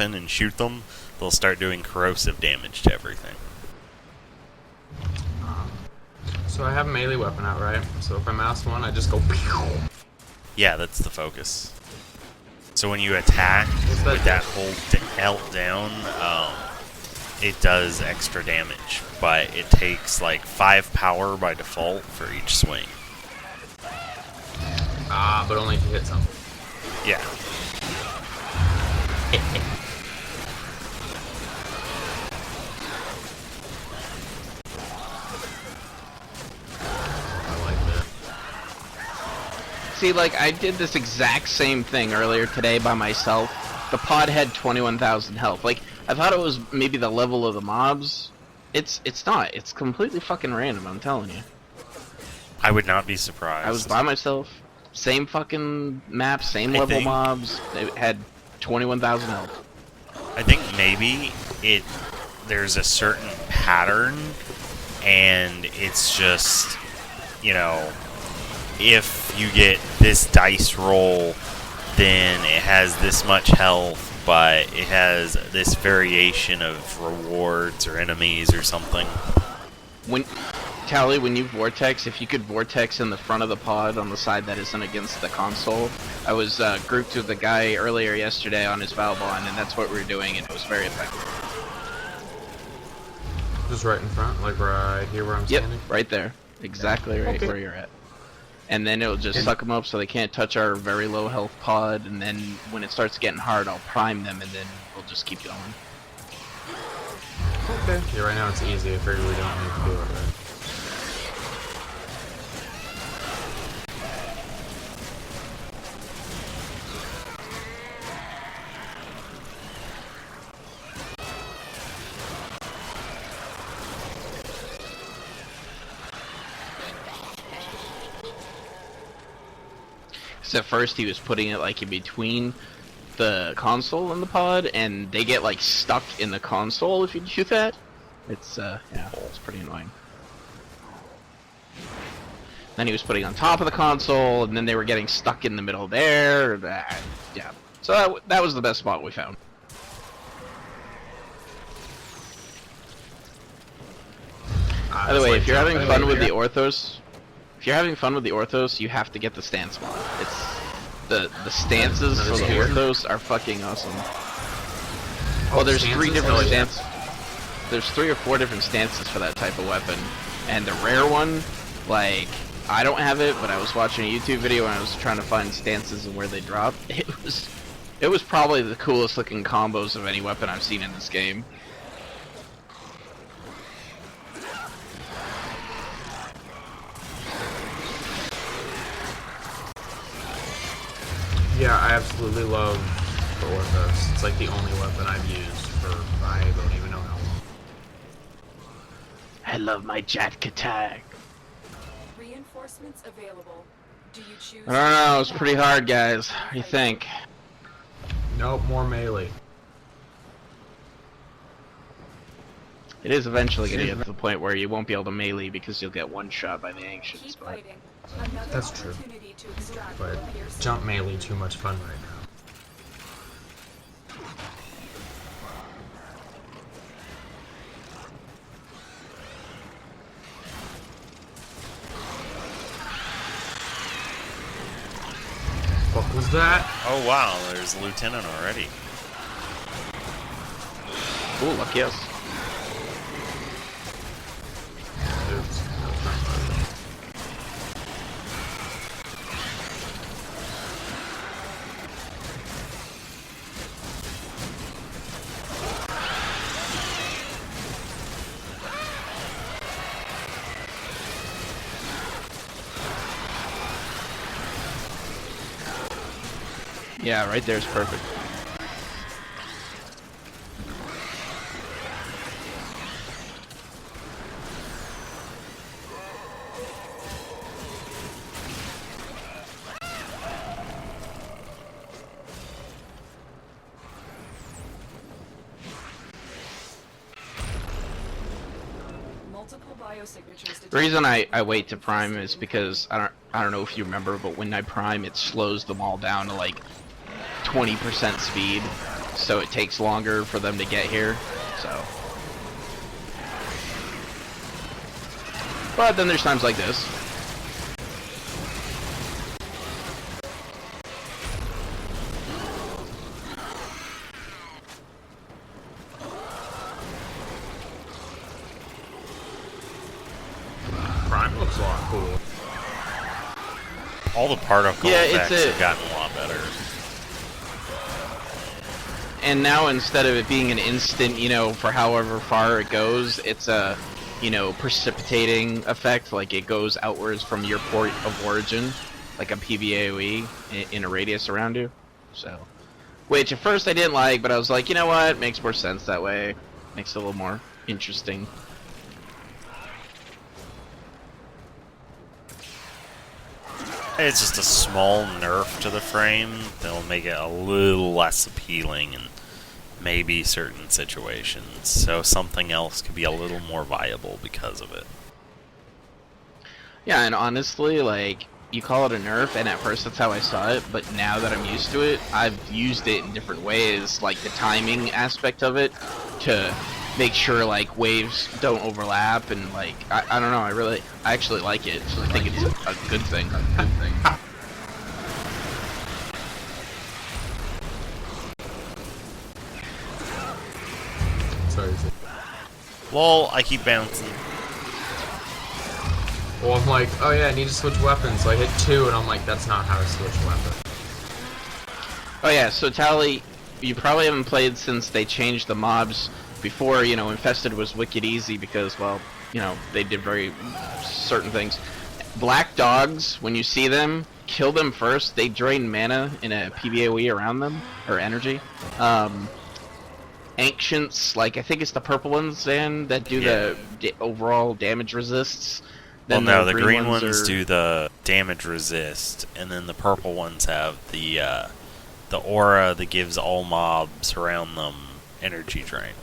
weapon and shoot them, they'll start doing corrosive damage to everything. So I have a melee weapon out, right? So if I mouse one, I just go pew! Yeah, that's the focus. So when you attack with that hold held down, it does extra damage, but it takes like 5 power by default for each swing. Ah, but only if you hit something. Yeah. I like that. See, like, I did this exact same thing earlier today by myself. The pod had 21,000 health. Like, I thought it was maybe the level of the mobs. It's not. It's completely fucking random, I'm telling you. I would not be surprised. I was by myself. Same fucking map, same level mobs. It had 21,000 health. I think maybe there's a certain pattern, and it's just, you know, if you get this dice roll, then it has this much health, but it has this variation of rewards or enemies or something. Tally, when you vortex, if you could vortex in the front of the pod on the side that isn't against the console. I was grouped with a guy earlier yesterday on his Valbon, and that's what we were doing, and it was very effective. Just right in front, like right here where I'm standing? Yep, right there. Exactly right where you're at. And then it'll just suck them up so they can't touch our very low health pod, and then when it starts getting hard, I'll prime them, and then we'll just keep going. Okay. Yeah, right now it's easy. I figured we don't need to do it, right? At first he was putting it like in between the console and the pod, and they get like stuck in the console if you do that. It's yeah, it's pretty annoying. Then he was putting on top of the console, and then they were getting stuck in the middle there. Yeah, so that was the best spot we found. By the way, if you're having fun with the Orthos, you have to get the stance mod. It's the stances for the Orthos are fucking awesome. Well, there's 3 different stances. There's 3 or 4 different stances for that type of weapon, and the rare one, like, I don't have it, but I was watching a YouTube video and I was trying to find stances and where they drop. It was probably the coolest looking combos of any weapon I've seen in this game. Yeah, I absolutely love the Orthos. It's like the only weapon I've used for I don't even know how long. I love my Jack attack. Reinforcements available. Do you choose? I don't know, it's pretty hard, guys. What do you think? Nope, more melee. It is eventually going to get to the point where you won't be able to melee because you'll get one shot by the Ancients. But that's true. But jump melee too much fun right now. What was that? Oh wow, there's a lieutenant already. Ooh, lucky us. Oops, that's not fun. Yeah, right there is perfect. The reason I wait to prime is because I don't know if you remember, but when I prime, it slows them all down to like 20% speed. so it takes longer for them to get here. So, but then there's times like this. Prime looks a lot cooler. All the particle effects have gotten a lot better. And now instead of it being an instant, you know, for however far it goes, it's a, you know, precipitating effect. Like it goes outwards from your port of origin, like a PBAOE in a radius around you. So, which at first I didn't like, but I was like, you know what, makes more sense that way. Makes it a little more interesting. It's just a small nerf to the frame that'll make it a little less appealing in maybe certain situations. So something else could be a little more viable because of it. Yeah, and honestly, like, you call it a nerf, and at first that's how I saw it, but now that I'm used to it, I've used it in different ways, like the timing aspect of it, to make sure, like, waves don't overlap, and, like, I don't know, I actually like it, so I think it's a good thing. Sorry. Lol, I keep bouncing. Well, I'm like, oh yeah, I need to switch weapons. So I hit 2, and I'm like, that's not how to switch weapon. Oh yeah, so Tally, you probably haven't played since they changed the mobs. Before, you know, Infested was wicked easy because, well, you know, they did very certain things. Black dogs, when you see them, kill them first. They drain mana in a PBAOE around them, or energy. Ancients, like, I think it's the purple ones, Dan, that do the overall damage resists. Well, no, the green ones do the damage resist, and then the purple ones have the aura that gives all mobs around them energy drain.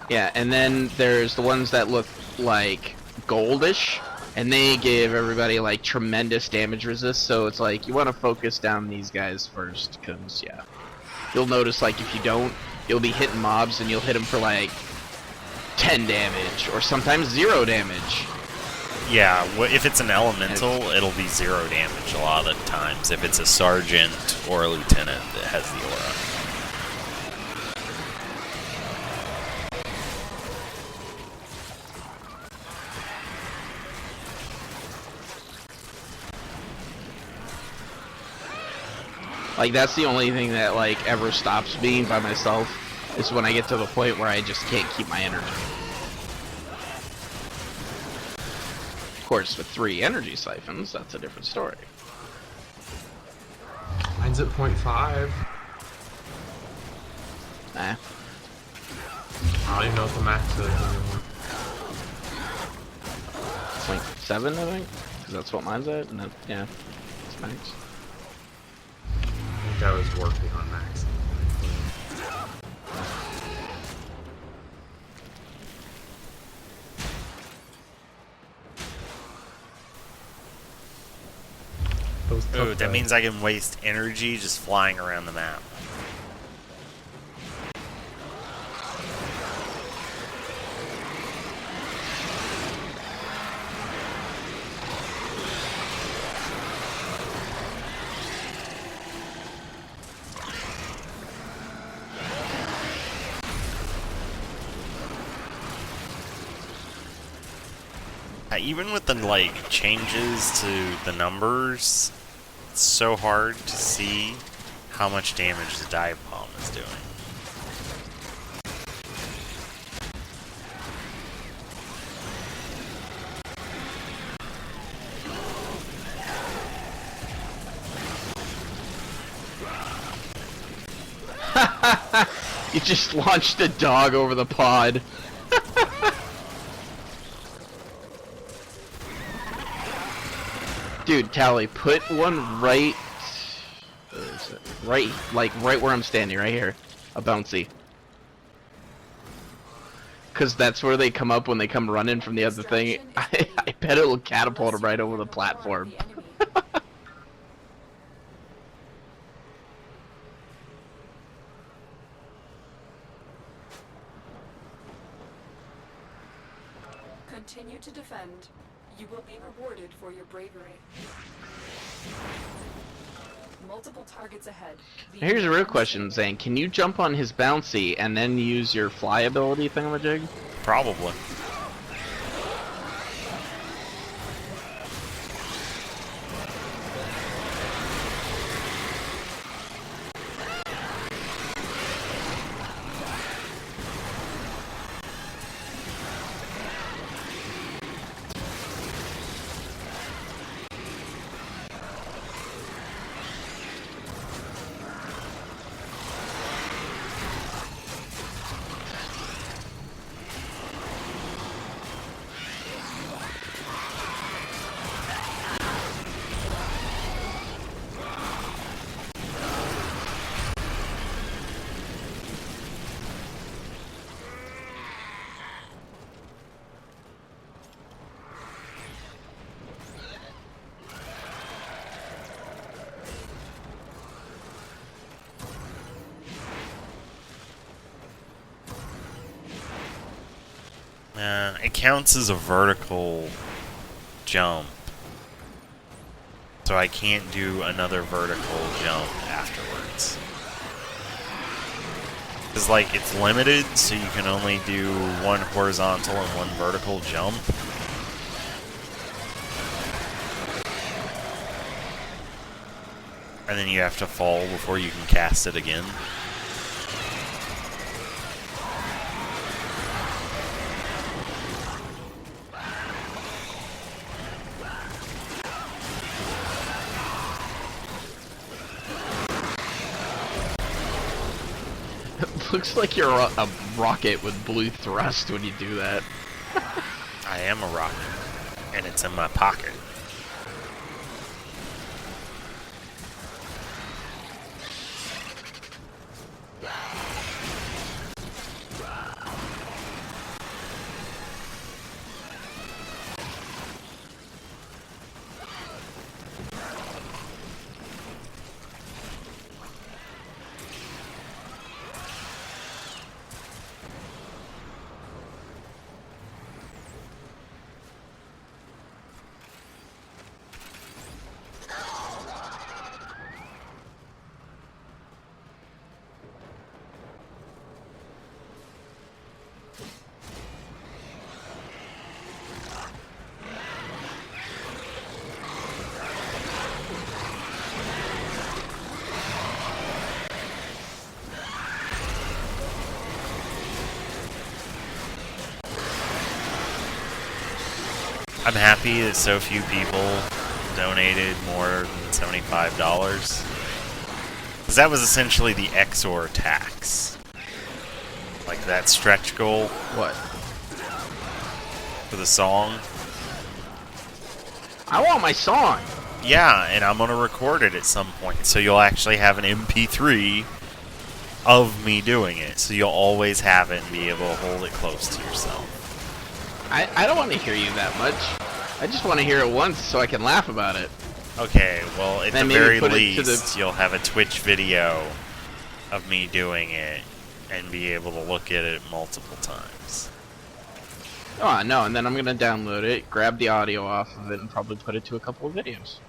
Yeah, and then there's the ones that look like goldish, and they give everybody like tremendous damage resist, so it's like you want to focus down these guys first, because yeah, you'll notice like if you don't, you'll be hitting mobs and you'll hit them for like 10 damage, or sometimes 0 damage. Yeah, if it's an elemental, it'll be 0 damage a lot of the times. If it's a sergeant or a lieutenant that has the aura. Like, that's the only thing that, like, ever stops me by myself, is when I get to the point where I just can't keep my energy. Of course, with 3 energy siphons, that's a different story. Mine's at 0.5. Nah. I don't even know what the max is anymore. 0.7, I think? Because that's what mine's at, and that, yeah, it's max. I think I was working on max. Ooh, that means I can waste energy just flying around the map. Even with the like changes to the numbers, it's so hard to see how much damage the dive bomb is doing. You just launched a dog over the pod. Dude, Tally, put one right... Right, like, right where I'm standing, right here. A bouncy. Because that's where they come up when they come running from the other thing. I bet it'll catapult them right over the platform. continue to defend, you will be rewarded for your bravery. Multiple targets ahead. Now here's a real question, Zane. Can you jump on his bouncy and then use your fly ability thingamajig? Probably. It counts as a vertical jump. So I can't do another vertical jump afterwards. Because, like, it's limited, so you can only do one horizontal and one vertical jump. And then you have to fall before you can cast it again. Looks like you're a rocket with blue thrust when you do that. I am a rocket, and it's in my pocket. I'm happy that so few people donated more than $75. Because that was essentially the Exor tax. Like that stretch goal. What? For the song. I want my song! Yeah, and I'm going to record it at some point. So you'll actually have an MP3 of me doing it. So you'll always have it and be able to hold it close to yourself. I don't want to hear you that much. I just want to hear it once so I can laugh about it. Okay, well, at Then the maybe very put it to least, you'll have a Twitch video of me doing it and be able to look at it multiple times. Oh, no, and then I'm going to download it, grab the audio off of it, and probably put it to a couple of videos.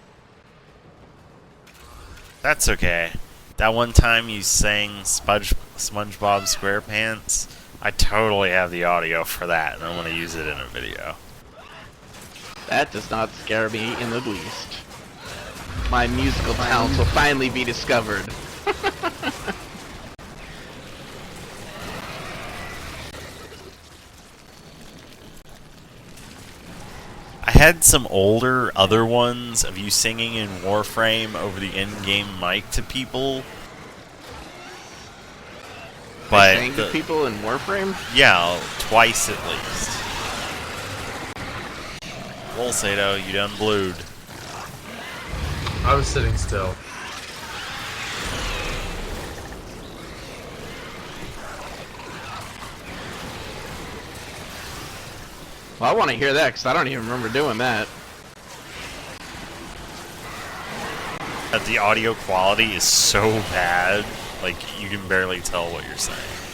That's okay. That one time you sang SpongeBob SquarePants, I totally have the audio for that, and I want to use it in a video. That does not scare me in the least. My musical talents will finally be discovered. I had some older other ones of you singing in Warframe over the in-game mic to people. But Saying to people in Warframe? yeah, twice at least. Well, Sato, you done blued. I was sitting still. Well, I want to hear that because I don't even remember doing that. The audio quality is so bad, like, you can barely tell what you're saying.